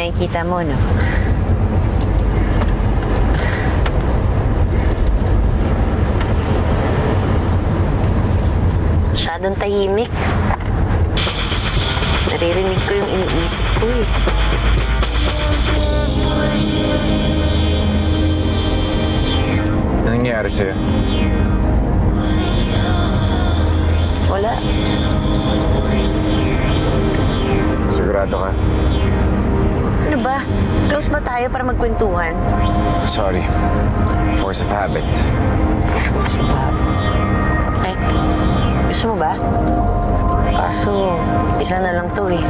nakikita mo, no? Masyadong tahimik. Naririnig ko yung iniisip ko eh. Anong nangyayari sa'yo? Wala. Sigurado ka? Ano ba? Close ba tayo para magkwentuhan? Sorry. Force of habit. Eh, gusto mo ba? Kaso, isa na lang to eh.